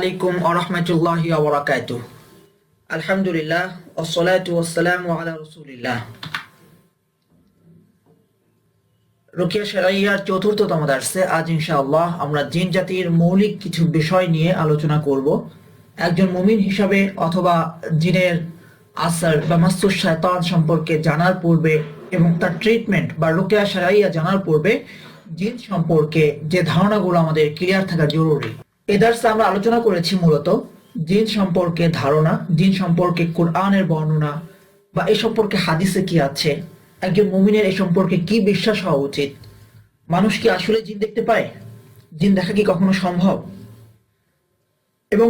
আলাইকুম ওয়া রাহমাতুল্লাহি ওয়া বারাকাতুহু। আলহামদুলিল্লাহ ওয়াসসালাতু ওয়াসসালামু আলা রাসূলিল্লাহ। রুকিয়া শারঈয়ার চতুর্থতম দার্সে আজ ইনশাআল্লাহ আমরা জিন জাতির মৌলিক কিছু বিষয় নিয়ে আলোচনা করব। একজন মুমিন হিসাবে অথবা জিনের আসর বা মাসুস শয়তান সম্পর্কে জানার পূর্বে এবং তার ট্রিটমেন্ট বা রুকিয়া শারঈয়া জানার পূর্বে জিন সম্পর্কে যে ধারণাগুলো আমাদের ক্লিয়ার থাকা জরুরি। এই দার্সে আমরা আলোচনা করেছি মূলত জিন সম্পর্কে ধারণা, জিন সম্পর্কে কোরআনের বর্ণনা বা এ সম্পর্কে হাদিসে কি আছে, একজন মুমিনের এই সম্পর্কে কি বিশ্বাস হওয়া উচিত, মানুষ কি আসলে জিন দেখতে পায়, জিন দেখা কি কখনো সম্ভব, এবং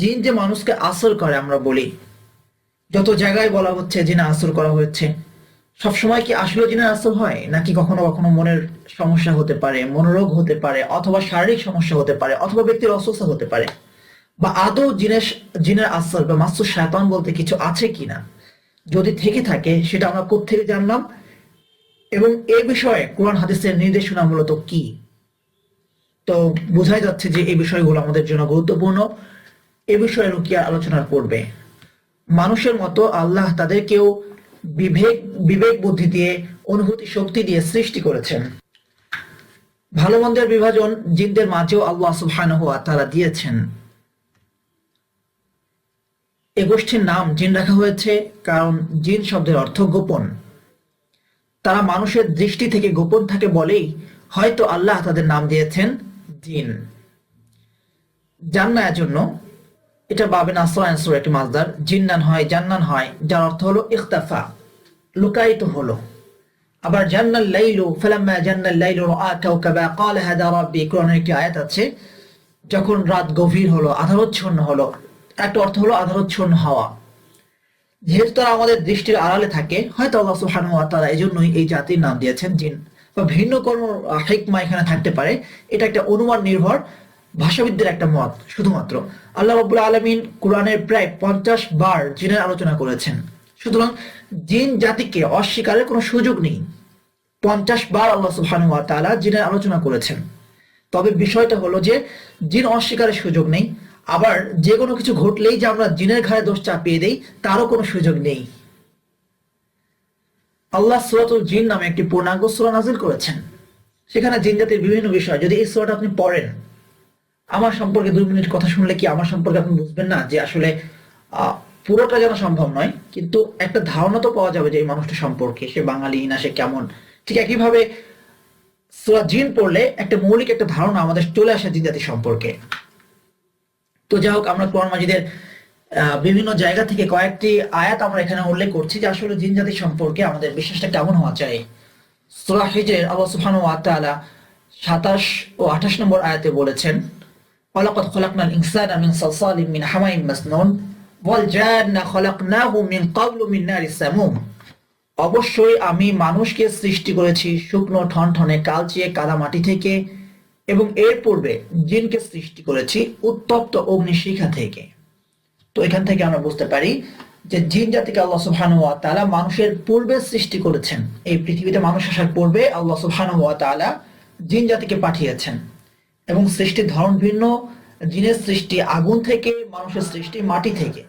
জিন যে মানুষকে আসর করে আমরা বলি, যত জায়গায় বলা হচ্ছে জিনে আসর করা হয়েছে, সবসময় কি আসলে জিনের আসর হয় নাকি কখনো কখনো মনের সমস্যা হতে পারে, মনোরোগ হতে পারে, অথবা শারীরিক সমস্যা হতে পারে, অথবা ব্যক্তির অসুস্থতা হতে পারে, বা আদৌ জিনের আসর বা মাসুস শয়তান বলতে কিছু আছে কিনা, যদি থেকে থাকে সেটা আমরা কোত্থেকে জানলাম এবং এ বিষয়ে কোরআন হাদিসের নির্দেশনা মূলত কি। তো বোঝাই যাচ্ছে যে এই বিষয়গুলো আমাদের জন্য গুরুত্বপূর্ণ। এ বিষয়ে রুকিয়া আলোচনার পূর্বে মানুষের মতো আল্লাহ তাদেরকেও বিবেক বুদ্ধি দিয়ে, অনুভূতি শক্তি দিয়ে সৃষ্টি করেছেন। ভালো মন্দের বিভাজন জিনদের মাঝেও আল্লাহ সুবহানাহু ওয়া তাআলা দিয়েছেন। এ গোষ্ঠীর নাম জিন রাখা হয়েছে কারণ জিন শব্দের অর্থ গোপন। তারা মানুষের দৃষ্টি থেকে গোপন থাকে বলেই হয়তো আল্লাহ তাদের নাম দিয়েছেন জিন। জান্নার জন্য এটা বাবে নাসরায়নসুর একটি মাসদার, জিন্নান হয়, জান্নান হয়, যার অর্থ হলো ইখতাফা, লুকায়িত হলো। আবার জান্নাল লাইলু ফালাম্মা জান্নাল লাইলু রাআ কাওকাবা ক্বালা হাদা রাব্বি, কোরআনের একটি আয়াত আছে, যখন রাত গভীর হলো, আধারচ্ছন্ন হলো, একটা অর্থ হলো আধারচ্ছন্ন হওয়া। যেহেতু তারা আমাদের দৃষ্টির আড়ালে থাকে, হয়তো আল্লাহ সুবহানাহু ওয়া তাআলা এজন্যই এই জাতির নাম দিয়েছেন জিন, বা ভিন্ন কোনো হিকমা এখানে থাকতে পারে। এটা একটা অনুমান নির্ভর ভাষাবিদদের একটা মত শুধুমাত্র। আল্লাহ রাব্বুল আলামিন কোরআনের প্রায় 50 বার জিনের আলোচনা করেছেন, সুতরাং জিন জাতিকে অস্বীকারের কোনো সুযোগ নেই। 50 বার আল্লাহ সুবহানাহু ওয়া তাআলা জিনের আলোচনা করেছেন। তবে বিষয়টা হলো যে জিন অস্বীকারের সুযোগ নেই, আবার যে কোনো কিছু ঘটলেই যে আমরা জিনের ঘাড়ে দোষ চাপিয়ে দেই তারও কোনো সুযোগ নেই। আল্লাহ সূরাতুল জিন নামে একটি পূর্ণাঙ্গ সূরা নাযিল করেছেন, সেখানে জিন জাতির বিভিন্ন বিষয়, যদি এই সূরাটা আপনি পড়েন, আমার সম্পর্কে 2 মিনিট কথা শুনলে কি আমার সম্পর্কে আপনি বুঝবেন না যে আসলে পুরোটা জানা সম্ভব নয়, কিন্তু একটা ধারণা তো পাওয়া যাবে যে এই মানুষটা সম্পর্কে, সে বাঙালি না সে কেমন। ঠিক একইভাবে সূরা জিন পড়লে একটা মৌলিক একটা ধারণা আমাদের চলে আসে জিন জাতি সম্পর্কে। তো যাই হোক, আমরা কোরআন মাজিদের বিভিন্ন জায়গা থেকে কয়েকটি আয়াত আমরা এখানে উল্লেখ করছি যে আসলে জিন জাতি সম্পর্কে আমাদের বিশ্বাসটা কেমন হওয়া চাই। সূরা হিজর আল্লাহ সুবহানাহু ওয়া তাআলা 27 ও 28 নম্বর আয়াতে বলেছেন, ওয়ালাকাদ খলাকনাল ইনসানা মিন সালসালিম মিন হামাইম মাসনুন ওয়াল জান্না খলাকনাহু মিন ক্বাবলু মিন নারিস সামুম। অবশ্যই আমি মানুষকে সৃষ্টি করেছি শুকনো ঠনঠনে কালচে কাদা মাটি থেকে, এবং এর পূর্বে জিনকে সৃষ্টি করেছি উত্তপ্ত অগ্নিশিখা থেকে। তো এখান থেকে আমরা বুঝতে পারি যে জিন জাতিকে আল্লাহ সুবহানাহু ওয়া তাআলা মানুষের পূর্বে সৃষ্টি করেছেন। এই পৃথিবীতে মানুষ আসার পূর্বে আল্লাহ সুবহানাহু ওয়া তাআলা জিন জাতিকে পাঠিয়েছেন, এবং সৃষ্টির ধরন ভিন্ন। জিনের সৃষ্টি আগুন থেকে, মানুষের সৃষ্টি মাটি থেকে।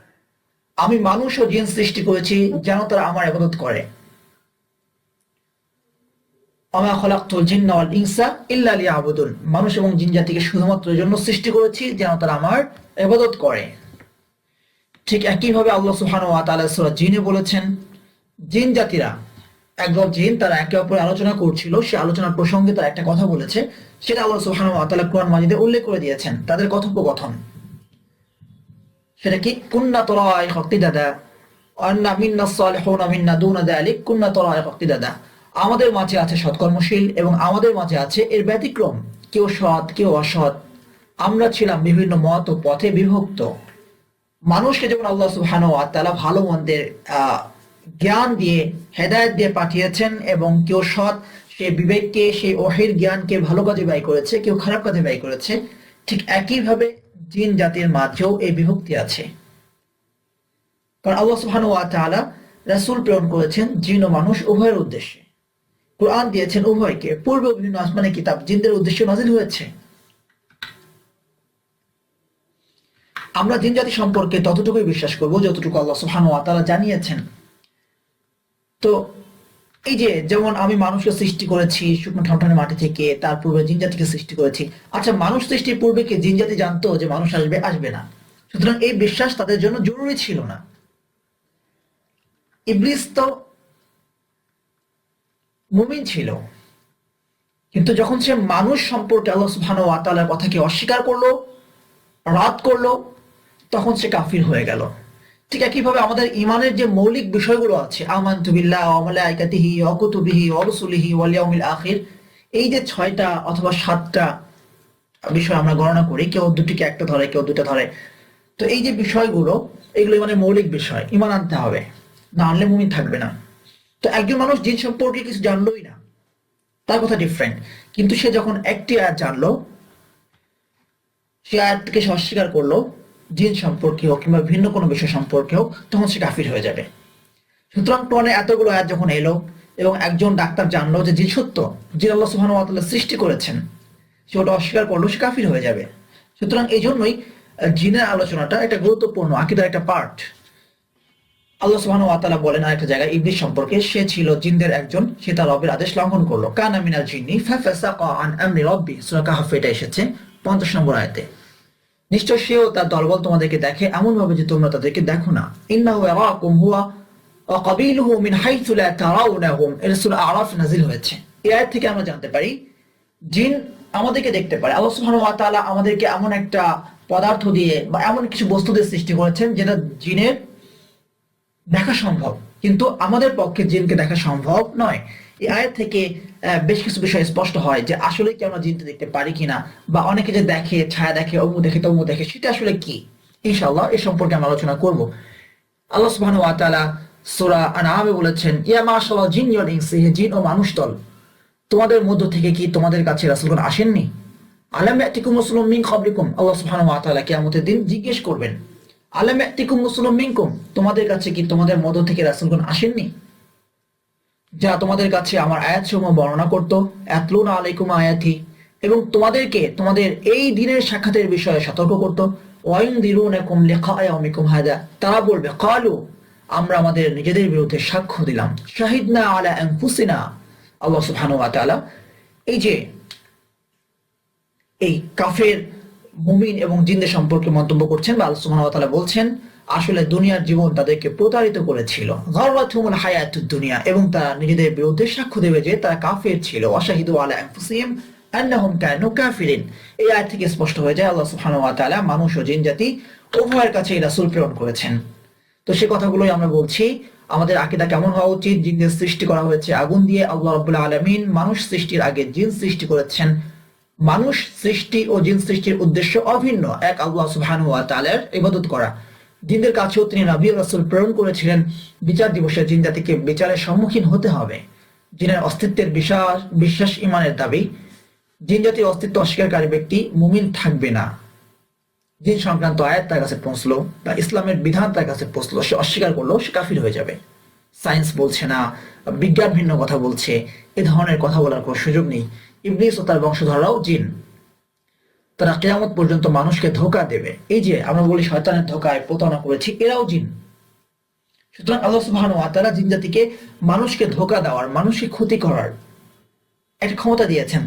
আমি মানুষ ও জিন সৃষ্টি করেছি যেন তারা আমার ইবাদত করে। ওমা খলাকতুল জিন্না ওয়াল ইনসা ইল্লা লিয়াবুদুন, মানুষ এবং জিন জাতিকে শুধুমাত্র এর জন্য সৃষ্টি করেছি যেন তারা আমার ইবাদত করে। ঠিক একইভাবে আল্লাহ সুবহানাহু ওয়া তাআলা সূরা জিনে বলেছেন, জিন জাতিরা, একদল জিন তারা একে অপরের আলোচনা করছিল, সে আলোচনার প্রসঙ্গে তারা একটা কথা বলেছে, সেটা আল্লাহ সুবহানাহু ওয়া তাআলা কোরআন মাজিদে উল্লেখ করে দিয়েছেন। তাদের কথোপকথন সেটা কি, কুন্না তরাইক ইক্তিদাদা আন্না মিন্নাস সালিহুনা মিন্না দুনা যালিক কুন্না তরাইক ইক্তিদাদা, আমাদের মাঝে আছে সৎকর্মশীল এবং আমাদের মাঝে আছে এর ব্যতিক্রম, কেউ সৎ কেউ অসৎ, আমরা ছিলাম বিভিন্ন মত ও পথে বিভক্ত। মানুষকে যেমন আল্লাহ সুবহানাহু ওয়া তাআলা ভালো মন্দের জ্ঞান দিয়ে, হেদায়েত দিয়ে পাঠিয়েছেন, এবং কেউ সৎ, সে বিবেককে, সেই ওহীর জ্ঞানকে ভালো কাজে ব্যয় করেছে, কেউ খারাপ কাজে ব্যয় করেছে, ঠিক একইভাবে জিন জাতির মাঝেও এই বিভক্তি আছে। কারণ আল্লাহ সুবহানাহু ওয়া তাআলা রাসূল প্রেরণ করেছেন জিন ও মানুষ উভয়ের উদ্দেশ্যে। কোরআন দিয়েছেন উভয়কে, পূর্বে বিভিন্ন আসমানি কিতাব জিনদের উদ্দেশ্যে নাযিল হয়েছে। আমরা জিন জাতি সম্পর্কে ততটুকুই বিশ্বাস করব যতটুকু আল্লাহ সুবহানাহু ওয়া তাআলা জানিয়েছেন। তো এই যে যেমন আমি মানুষকে সৃষ্টি করেছি শুকনো ঠনঠনে মাটি থেকে, তার পূর্বে জিন জাতিকে সৃষ্টি করেছি। আচ্ছা, মানুষ সৃষ্টির পূর্বে কি জিন জাতি জানতো যে মানুষ আসবে? আসবে না। সুতরাং এই বিশ্বাস তাদের জন্য জরুরি ছিল না। ইবলিস তো মুমিন ছিল, কিন্তু যখন সে মানুষ সম্পর্কে আল্লাহ সুবহানাহু ওয়া তাআলার কথাকে অস্বীকার করলো, রাদ করলো, তখন সে কাফির হয়ে গেল। ঠিক একইভাবে আমাদের ইমানের যে মৌলিক বিষয়গুলো আছে, আমানতু বিল্লাহি ওয়া মালাইকাতিহি ওয়া কুতুবিহি ওয়া রুসুলিহি ওয়াল ইয়াউমিল আখির, এই যে 6টা অথবা 7টা বিষয় আমরা গণনা করি, কেউ দুটিকে একটা ধরে, কেউ দুটো ধরে। তো এই যে বিষয়গুলো, এগুলো মানে মৌলিক বিষয়, ইমান আনতে হবে, না আনলে মুমিন থাকবে না। তো একজন মানুষ জিন সম্পর্কে কিছু জানলোই না, তার কথা ডিফারেন্ট, কিন্তু সে যখন একটি আয়াত জানলো, সে আয়াতকে সে অস্বীকার করলো, জিন সম্পর্কে হোক কিংবা ভিন্ন কোনো বিষয় সম্পর্কে হোক, তখন সে কাফির হয়ে যাবে। সুতরাং কোরআনে এতগুলো আয়াত যখন এলো এবং একজন ডাক্তার জানলো যে জিন সত্য, জিন আল্লাহ সুবহানাহু ওয়া তাআলা সৃষ্টি করেছেন, সে ওটা অস্বীকার করলো, সে কাফির হয়ে যাবে। সুতরাং এই জন্যই জিনের আলোচনাটা একটা গুরুত্বপূর্ণ আকিদার একটা পার্ট। আল্লাহ সুবহানাহু ওয়া তাআলা বলেন আরেকটা জায়গায় ইবলিস সম্পর্কে, সে ছিল জিনদের একজন, সে তার রবের আদেশ লঙ্ঘন করলো। কানা মিনাল জিন্নি ফাফাসাকা আন আমরি রাব্বি, সূরা কাহফ এটা এসেছে 50 নম্বর আয়াতে। নিশ্চয় সেও তার দলবল তোমাদেরকে দেখে এমন ভাবে যে তোমরা তাদেরকে দেখো না। ইন্নাহু ইয়ারাকুম হুয়া ওয়া কাবিলুহু মিন হাইথু লা তারাউনাহুম, এটা সূরা আরাফ নাযিল হয়েছে। এই আয়াত থেকে আমরা জানতে পারি জিন আমাদেরকে দেখতে পারে। আল্লাহ সুবহানাহু ওয়া তাআলা আমাদেরকে এমন একটা পদার্থ দিয়ে বা এমন কিছু বস্তু দিয়ে সৃষ্টি করেছেন যেটা জিনের দেখা সম্ভব, কিন্তু আমাদের পক্ষে জিনকে দেখা সম্ভব নয়। এই আয়াত থেকে বেশ কিছু বিষয় স্পষ্ট হয় যে আসলে কি আমরা জিনকে দেখতে পারি কিনা, বা অনেকে যে দেখে, ছায়া দেখে, অমুক দেখে, তমুক দেখে, সেটা আসলে কি, ইনশাআল্লাহ এ সম্পর্কে আমরা আলোচনা করব। আল্লাহ সুবহানাহু ওয়া তাআলা সূরা আনআমে বলেছেন, ইয়া মাশাআল্লাহ জিন্নি ওয়াল ইনসি, হে জিন ও মানুষ দল, তোমাদের মধ্য থেকে কি তোমাদের কাছে রাসূলগণ আসেননি? আলাম ইয়াতিকুম রাসূলুম মিন ক্বাবলিকুম, আল্লাহ সুবহানাহু ওয়া তাআলা কিয়ামতের দিন জিজ্ঞেস করবেন, আলাম ইয়াতিকুম রাসূলুম মিনকুম, তোমাদের কাছে কি তোমাদের মধ্য থেকে রাসূলগণ আসেননি, যারা তোমাদের কাছে আমার আয়াতসমূহ বর্ণনা করত, ইয়াতলুনা আলাইকুম আয়াতি, এবং তোমাদেরকে তোমাদের এই দিনের সাক্ষাতের বিষয়ে সতর্ক করত, ওয়ায়ুনদিরুনাকুম লিকা ইয়াউমিকুম হাদা, তারা বলবে ক্বালু, আমরা আমাদের নিজেদের বিরুদ্ধে সাক্ষ্য দিলাম, শাহিদনা আলা আনফুসিনা। আল্লাহ সুবহানাহু ওয়া তাআলা এই যে এই কাফের, মুমিন এবং জিনদের সম্পর্কে মন্তব্য করছেন, বা আল্লাহ সুবহানাহু ওয়া তাআলা বলছেন আসলে দুনিয়ার জীবন তাদেরকে প্রতারিত করেছিল, গাররাতুহুমুল হায়াতুদ দুনিয়া, এবং তারা নিজেদের বিরুদ্ধে সাক্ষ্য দেবে যে তারা কাফের ছিল, ওয়াশাহিদু আলা আনফুসিহিম আন্নাহুম কানু কাফিরিন। এই আয়াত থেকে স্পষ্ট হয়ে যায় আল্লাহ সুবহানাহু ওয়া তাআলা মানুষ ও জিন জাতি উভয়ের কাছে রাসূল প্রেরণ করেছেন। তো সে কথাগুলোই আমরা বলছি। আমাদের আকীদা কেমন হওয়া উচিত? জিনদের সৃষ্টি করা হয়েছে আগুন দিয়ে, আল্লাহ রাব্বুল আলামিন মানুষ সৃষ্টির আগে জিন সৃষ্টি করেছেন। মানুষ সৃষ্টি ও জিন সৃষ্টির উদ্দেশ্য অভিন্ন, এক আল্লাহ সুবহানাহু ওয়া তাআলার ইবাদত করা। জিনদের কাছেও তিনি নবী ও রাসূল প্রেরণ করেছিলেন, বিচার দিবসে জিন জাতিকে বিচারের সম্মুখীন হতে হবে। জিনের অস্তিত্বের বিশ্বাস ইমানের দাবি। জিন জাতির অস্তিত্ব অস্বীকারী ব্যক্তি মুমিন থাকবে না। জিন সংক্রান্ত আয়াত তার কাছে পৌঁছলো বা ইসলামের বিধান তার কাছে পৌঁছলো, সে অস্বীকার করলো, সে কাফির হয়ে যাবে। সায়েন্স বলছে না, বিজ্ঞান ভিন্ন কথা বলছে, এ ধরনের কথা বলার কোনো সুযোগ নেই। ইবলিস ও তার বংশধররাও জিন, তারা কিয়ামত পর্যন্ত মানুষকে ধোঁকা দেবে। এই যে আমরা বলি শয়তানের ধোঁকায় প্রতারণা করেছি, এরাও জিন। সুতরাং আল্লাহ সুবহানাহু ওয়া তাআলা জিন জাতিকে মানুষকে ধোঁকা দেওয়ার, মানুষকে ক্ষতি করার একটা ক্ষমতা দিয়েছেন।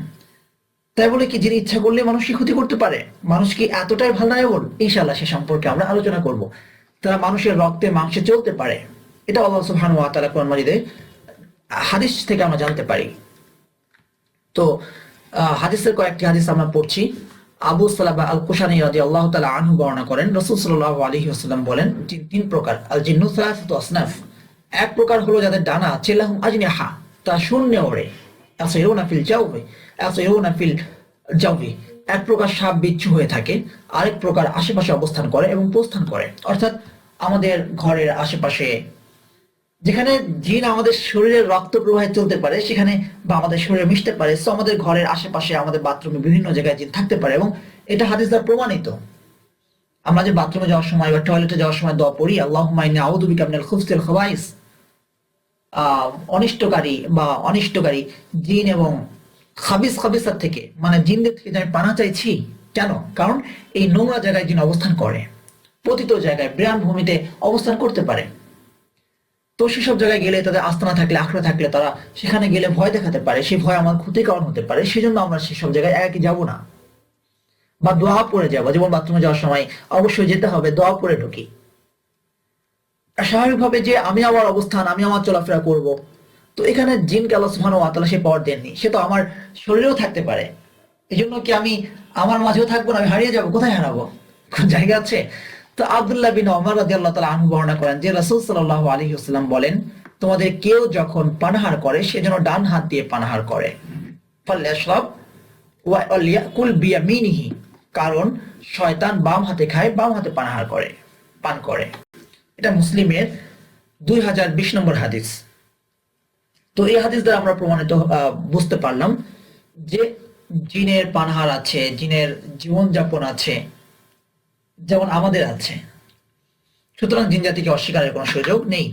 তাই বলে কি যিনি ইচ্ছা করলে মানুষকে ক্ষতি করতে পারে? মানুষ কি এতটাই ভালনারেবল? ইনশাআল্লাহ সে সম্পর্কে আমরা আলোচনা করব। তারা মানুষের রক্তে মাংসে চলতে পারে, এটা আল্লাহ সুবহানাহু ওয়া তাআলা কোরআন মাজিদে হাদিস থেকে আমরা জানতে পারি। তো হাদিসের কয়েকটি হাদিস আমরা পড়ছি। আবু সালাবা আল কুশানি রাদিয়াল্লাহু তাআলা আনহু বর্ণনা করেন, রাসূল সাল্লাল্লাহু আলাইহি ওয়াসাল্লাম বলেন, তিন প্রকার, আল জিন্নু সালাসাতু আসনাফ, এক প্রকার হলো যাদের ডানা আছে, লাহুম আজনিহা, তা শূন্যে ওড়ে, ইয়াসিরুনা ফিল জাওফি, ইয়াসিরুনা ফিল জাওফি, এক প্রকার সাপ বিচ্ছু হয়ে থাকে, আরেক প্রকার আশেপাশে অবস্থান করে এবং প্রস্থান করে। অর্থাৎ আমাদের ঘরের আশেপাশে যেখানে জিন আমাদের শরীরের রক্ত প্রবাহে চলতে পারে, সেখানে বা আমাদের শরীরে মিশতে পারে, সো আমাদের ঘরের আশেপাশে, আমাদের বাথরুমে বিভিন্ন জায়গায় জিন থাকতে পারে, এবং এটা হাদিস দ্বারা প্রমাণিত। আমরা যে বাথরুমে যাওয়ার সময় বা টয়লেটে যাওয়ার সময় দোয়া পড়ি, আল্লাহুম্মা ইন্নী আউযু বিকা মিনাল খুবসি ওয়াল খাবাইস, অনিষ্টকারী জিন এবং খাবিসাত থেকে, মানে জিনদের থেকে আমি পানা চাইছি। কেন? কারণ এই নোংরা জায়গায় জিন অবস্থান করে। পতিত জায়গায় বিরান ভূমিতে অবস্থান করতে পারে। তো সেসব জায়গায় গেলে তাদের আস্তানা থাকলে, আখড়া থাকলে তারা সেখানে গেলে ভয় দেখাতে পারে, সেই ভয় আমার ক্ষতির কারণ হতে পারে, সেজন্য আমরা সেসব জায়গায় একই যাব না। বা দোয়া পড়ে যাবো, যেমন বাথরুমে যাওয়ার সময় অবশ্যই যেতে হবে, দোয়া পড়ে ঢুকি। স্বাভাবিকভাবে যে আমি আমার অবস্থান, আমি আমার চলাফেরা করব, তো এখানে জিনকে আল্লাহ সুবহানাহু ওয়া তাআলা সে পাওয়ার দেননি। সে তো আমার শরীরেও থাকতে পারে, এই জন্য কি আমি আমার মাঝেও থাকবো না, আমি হারিয়ে যাবো? কোথায় হারাবো? কোন জায়গা আছে? তো আব্দুল্লাহ বিন ওমর রাদিয়াল্লাহু তাআলা আনহু বর্ণনা করেন যে রাসূল সাল্লাল্লাহু আলাইহি ওয়াসাল্লাম বলেন, তোমাদের কেউ যখন পানাহার করে সে যেন ডান হাত দিয়ে পানাহার করে। ফালইশরাব ওয়া লিয়াকুল বিয়ামিনিহি, কারণ শয়তান বাম হাতে খায়, বাম হাতে পানাহার করে, পান করে। এটা মুসলিমের 2020 নম্বর হাদিস। তো এই হাদিস দ্বারা আমরা প্রমাণিত বুঝতে পারলাম যে জিনের পানাহার আছে, জিনের জীবনযাপন আছে, যেমন আমাদের আছে। সুতরাং জিন জাতিকে অস্বীকারের কোনো সুযোগ নেই।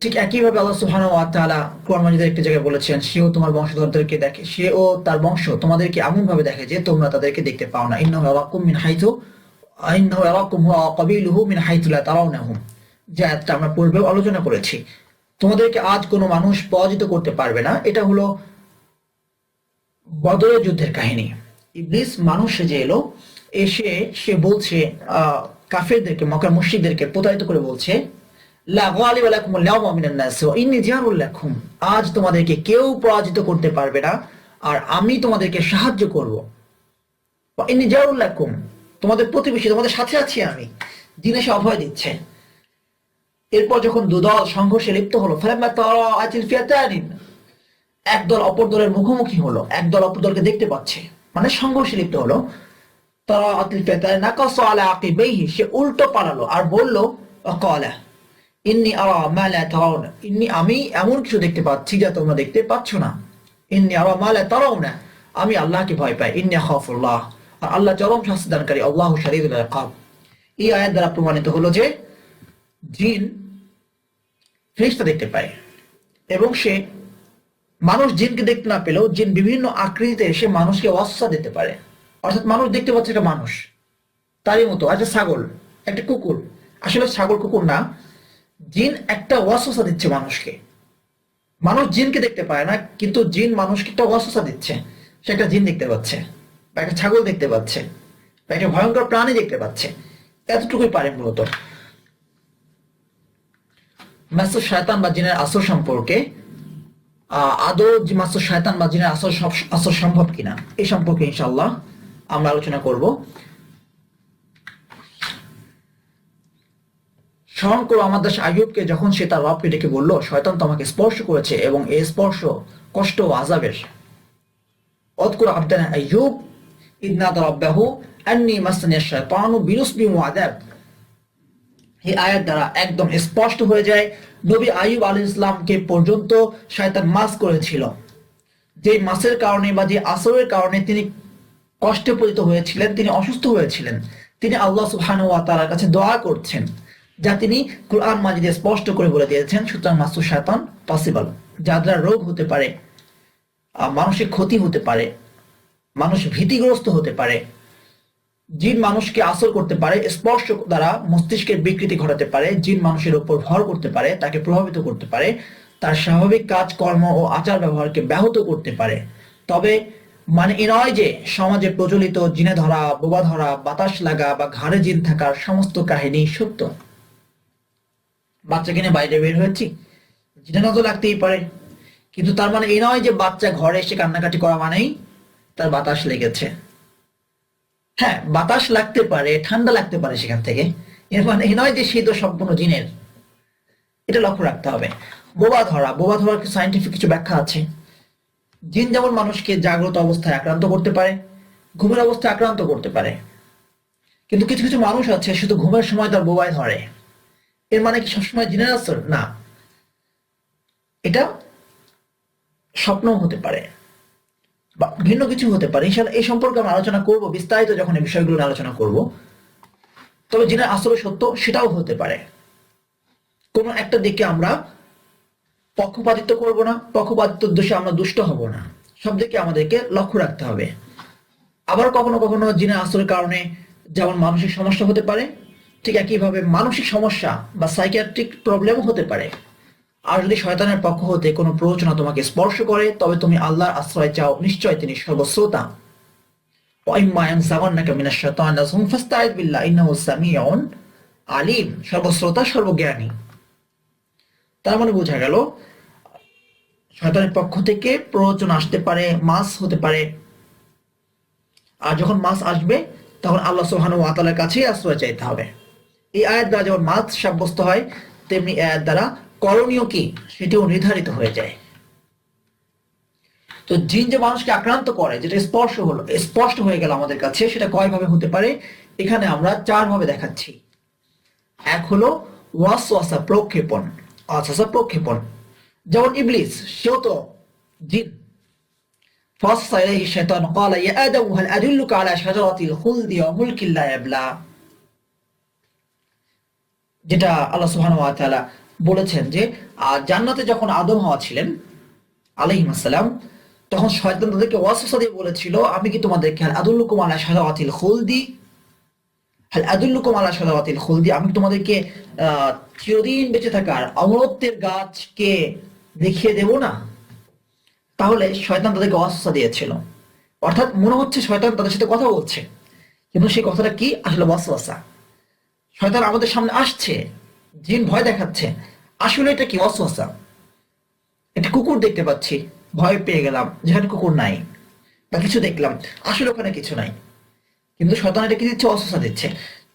ঠিক একইভাবে আল্লাহ সুবহানাহু ওয়া তাআলা কোরআন মাজিদের একটি জায়গায় বলেছেন, সেও তোমার বংশধরদেরকে দেখে, সেও তার বংশ তোমাদেরকে এমন ভাবে দেখে যে তোমরা তাদেরকে দেখতে পাও না। ইন্নাহু ইয়ারাকুম মিন হাইথু ইন্নাহু ইয়ারাকুম হুয়া ওয়া কাবিলুহু মিন হাইথু লা তারাউনাহুম, যে আয়াতটা আমরা পূর্বেও আলোচনা করেছি। তোমাদেরকে আজ কোনো মানুষ পরাজিত করতে পারবে না। এটা হলো বদরের যুদ্ধের কাহিনী। ইবলিস মানুষ সেজে এলো, এসে সে বলছে কাফেরদেরকে, মক্কার মুশরিকদেরকে প্রতারিত করে বলছে, লা গালিবা লাকুমুল ইয়াওমা মিনান নাস ওয়া ইন্নী জারুল লাকুম, আজ তোমাদেরকে কেউ পরাজিত করতে পারবে না আর আমি তোমাদেরকে সাহায্য করব। ওয়া ইন্নী জারুল লাকুম, তোমাদের প্রতিবেশী, তোমাদের সাথে আছি আমি। দিন এসে অভয় দিচ্ছে। এরপর যখন দুদল সংঘর্ষে লিপ্ত হলো, ফালাম্মা তারাআতিল ফিয়াতানিন, একদল অপর দলের মুখোমুখি হলো, একদল অপর দলকে দেখতে পাচ্ছে, মানে সংঘর্ষে লিপ্ত হলো। তারাআতিল ফিয়াতানিন নাকাসা আলা আকিবাইহি, সে উল্টো পালালো আর বলল, ওয়াকালা ইন্নী আরা মা লা তারাউনা, ইন্নী, আমি এমন কিছু দেখতে পাচ্ছি যা তোমরা দেখতে পাচ্ছ না। ইন্নী আরা মা লা তারাউনা, আমি আল্লাহকে ভয় পাই। ইন্নী আখাফুল্লাহ, আর আল্লাহ চরম শাস্তিদানকারী, আল্লাহু শাদীদুল ইকাব। এই আয়াত দ্বারা প্রমাণিত হলো যে জিন ফেরেশতা দেখতে পায়, এবং সে মানুষ জিনকে দেখতে না পেলেও জিন বিভিন্ন আকৃতিতে এসে মানুষকে ওয়াসওয়াসা দিতে পারে। অর্থাৎ মানুষ দেখতে পাচ্ছে একটা মানুষ, তারই মতো একটা ছাগল, একটা কুকুর, আসলে ছাগল কুকুর না, জিন একটা ওয়াসওয়াসা দিচ্ছে মানুষকে। মানুষ জিনকে দেখতে পায় না, কিন্তু জিন মানুষকে একটা ওয়াসওয়াসা দিচ্ছে। সে একটা জিন দেখতে পাচ্ছে, বা একটা ছাগল দেখতে পাচ্ছে, বা একটা ভয়ঙ্কর প্রাণী দেখতে পাচ্ছে, এতটুকুই পারে মূলত। মাসুর শয়তান বা জিনের আসর সম্পর্কে, আদৌ মাসুর শয়তান বা জিনের আসর সম্ভব কিনা, এই সম্পর্কে ইনশাআল্লাহ আমরা আলোচনা করব। স্মরণ করো আমার দাস আইয়ুবকে, যখন সে তার রবকে ডেকে বলল, শয়তান তোমাকে স্পর্শ করেছে এবং এই স্পর্শ কষ্ট ও আযাবের। অযকুর আবদানা আইয়ুব ইয নাদা রাব্বাহু আন্নী মাসসানিয়াশ শায়তানু বিনুসবিন ওয়া আযাব। এই আয়াত দ্বারা একদম স্পষ্ট হয়ে যায় নবী আইয়ুব আলাইহিস সালামকে পর্যন্ত শয়তান মাস করেছিল। যে মাসের কারণে বা যে আসরের কারণে তিনি কষ্টে পতিত হয়েছিলেন, তিনি অসুস্থ হয়েছিলেন, তিনি আল্লাহ সুবহানাহু ওয়া তাআলার কাছে দোয়া করছেন, যা তিনি কুরআন মাজিদে স্পষ্ট করে বলে দিয়েছেন। সুতরাং মাসুর শয়তান পসিবল, যার দ্বারা রোগ হতে পারে, মানসিক ক্ষতি হতে পারে, মানুষ ভীতিগ্রস্ত হতে পারে, জিন মানুষকে আসর করতে পারে, স্পর্শ দ্বারা মস্তিষ্কের বিকৃতি ঘটাতে পারে, জিন মানুষের উপর ভর করতে পারে, তাকে প্রভাবিত করতে পারে, তার স্বাভাবিক কাজ কর্ম ও আচার ব্যবহারকে ব্যাহত করতে পারে। তবে মানে এ নয় যে সমাজে প্রচলিত জিনে ধরা, বোবা ধরা, বাতাস লাগা বা ঘাড়ে জিন থাকার সমস্ত কাহিনী সত্য। বাচ্চাকে নিয়ে বাইরে বের হয়েছি, জিনে নজর লাগতেই পারে, কিন্তু তার মানে এই নয় যে বাচ্চা ঘরে এসে কান্নাকাটি করা মানেই তার বাতাস লেগেছে। হ্যাঁ, বাতাস লাগতে পারে, ঠান্ডা লাগতে পারে সেখান থেকে, এর মানে এই নয় যে শীত সম্পূর্ণ জিনের। এটা লক্ষ্য রাখতে হবে। বোবা ধরা, বোবা ধরার সায়েন্টিফিক কিছু ব্যাখ্যা আছে। জিন যেমন মানুষকে জাগ্রত অবস্থায় আক্রান্ত করতে পারে, ঘুমের অবস্থায় আক্রান্ত করতে পারে, কিন্তু কিছু কিছু মানুষ আছে শুধু ঘুমের সময় তার বোবায় ধরে। এর মানে কি সবসময় জিনের আসর? না, এটা স্বপ্নও হতে পারে বা ভিন্ন কিছু হতে পারে। ইনশাআল্লাহ এই সম্পর্কে আমরা আলোচনা করব বিস্তারিত যখন এই বিষয়গুলো নিয়ে আলোচনা করব। তবে জিনের আসলে সত্য সেটাও হতে পারে। কোন একটা দিকে আমরা পক্ষপাতিত্ব করব না, পক্ষপাতিত্বের দোষে আমরা দুষ্ট হব না, সব দিকে আমাদেরকে লক্ষ্য রাখতে হবে। আবার কখনো কখনো জিনের আসরের কারণে যেমন মানসিক সমস্যা হতে পারে, ঠিক একইভাবে মানসিক সমস্যা বা সাইকিয়াট্রিক প্রবলেমও হতে পারে। আর যদি শয়তানের পক্ষ হতে কোনো প্ররোচনা তোমাকে স্পর্শ করে, তবে তুমি আল্লাহর আশ্রয় চাও, নিশ্চয় তিনি সর্বশ্রোতা। ওয়াইম্মা ইয়ানসাগান্নাকা মিনাশ শাইতানির রাজিম ফাস্তাইয বিল্লাহ ইন্নাহু সামিউন আলিম, সর্বশ্রোতা সর্বজ্ঞানী। তার মানে বোঝা গেল শয়তানের পক্ষ থেকে প্ররোচনা আসতে পারে, মাস হতে পারে। আর যখন মাস আসবে তখন আল্লাহ সুবহানাহু ওয়া তাআলার কাছেই আশ্রয় চাইতে হবে। এই আয়াত দ্বারা যেমন মাস সাব্যস্ত হয়, তেমনি আয়াত দ্বারা করণীয় কি সেটিও নির্ধারিত হয়ে যায়। তো জিন যে মানুষকে আক্রান্ত করে, যেটা স্পষ্ট হয়ে গেল আমাদের কাছে, সেটা কয়ভাবে হতে পারে এখানে আমরা 4 ভাবে দেখাচ্ছি। এক হলো ওয়াসওয়াসা প্রক্ষেপণ, প্রক্ষেপণ। যেমন ইবলিস, সেও তো জিন। فوسوس إليه الشيطان قال يا آدم هل أدلك على شجرة الخلد وملك لا يبلى, যেটা আল্লাহ সুবহানাহু ওয়া তাআলা বলেছেন যে জান্নাতে যখন আদম হাওয়া ছিলেন আলাইহিস সালাম, তখন শয়তান তাদেরকে ওয়াসওয়াসা দিয়ে বলেছিল, আমি কি তোমাদেরকে হাল আদুল্লুকুম আলা শাজারাতিল খুলদি, হাল আদুল্লুকুম আলা শাজারাতিল খুলদি, আমি তোমাদেরকে চিরদিন বেঁচে থাকার অমরত্বের গাছকে দেখিয়ে দেব না? তাহলে শয়তান তাদেরকে ওয়াসওয়াসা দিয়েছিল, অর্থাৎ মনে হচ্ছে শয়তান তাদের সাথে কথা বলছে, কিন্তু সেই কথাটা কি আসলে ওয়াসওয়াসা। শয়তান আমাদের সামনে আসছে, জিন ভয় দেখাচ্ছে, আসলে এটা কি ওয়াসওয়াসা। একটা কুকুর দেখতে পাচ্ছি, ভয় পেয়ে গেলাম, যেখানে কুকুর নাই, বা কিছু দেখলাম আসলে ওখানে কিছু নাই, কিন্তু শয়তান এটা কি দিচ্ছে? ওয়াসওয়াসা দিচ্ছে।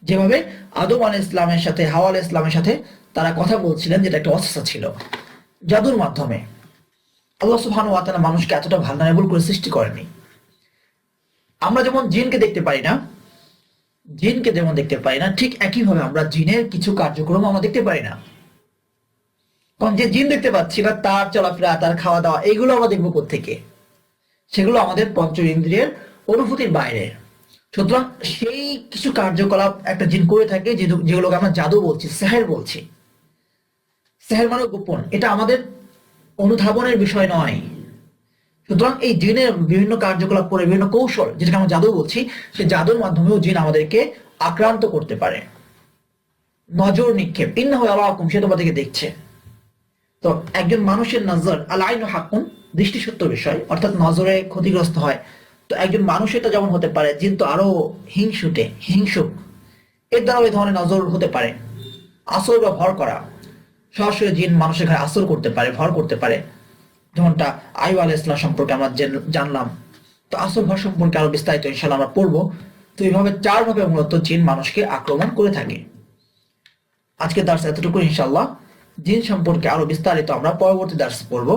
যেভাবে আদম আলাইহিস ইসলামের সাথে হাওয়া আলাইহিস ইসলামের সাথে তারা কথা বলছিলেন, যেটা একটা ওয়াসওয়াসা ছিল, জাদুর মাধ্যমে। আল্লাহ সুবহানাহু ওয়া তাআলা মানুষকে এতটা ভালনারেবল করে সৃষ্টি করেনি। আমরা যেমন জিনকে দেখতে পারি না, ঠিক একইভাবে আমরা জিনের কিছু কার্যক্রম আমরা দেখতে পারি না। কারণ যে জিন দেখতে পাচ্ছি বা তার চলাফেরা, তার খাওয়া দাওয়া, এইগুলো আমরা দেখবো কোত্থেকে? সেগুলো আমাদের পঞ্চ ইন্দ্রিয়ের অনুভূতির বাইরে। সুতরাং সেই কিছু কার্যকলাপ একটা জিন করে থাকে, যেগুলোকে আমরা জাদু বলছি, সেহের বলছি। সেহের মানে গোপন, এটা আমাদের অনুধাবনের বিষয় নয়। সুতরাং এই জিনের বিভিন্ন কার্যকলাপ করে, বিভিন্ন কৌশল, যেটাকে আমরা জাদু বলছি, সেই জাদুর মাধ্যমেও জিন আমাদেরকে আক্রান্ত করতে পারে। নজর নিক্ষেপ, ইন্নাহু ইয়ারাকুম, সে তোমাদেরকে দেখছে। তো একজন মানুষের নজর, আল আইনু হাক্কুন, দৃষ্টি সত্য বিষয়, অর্থাৎ নজরে ক্ষতিগ্রস্ত হয়। তো একজন মানুষের তো যেমন হতে পারে, জিন তো আরো হিংসুক, এর দ্বারা ওই ধরনের নজর হতে পারে। আসর বা ভর করা, সরাসরি জিন মানুষের ঘরে আসর করতে পারে, ভর করতে পারে, যেমনটা আইয়ুব আলাইহিস সালাম সম্পর্কে আমরা জানলাম। তো আসর ভর সম্পর্কে আরো বিস্তারিত ইনশাআল্লাহ আমরা পড়বো। তো এইভাবে 4 ভাবে মূলত জিন মানুষকে আক্রমণ করে থাকে। আজকে দার্স এতটুকু, ইনশাআল্লাহ জিন সম্পর্কে আরো বিস্তারিত আমরা পরবর্তী দার্সে পড়বো।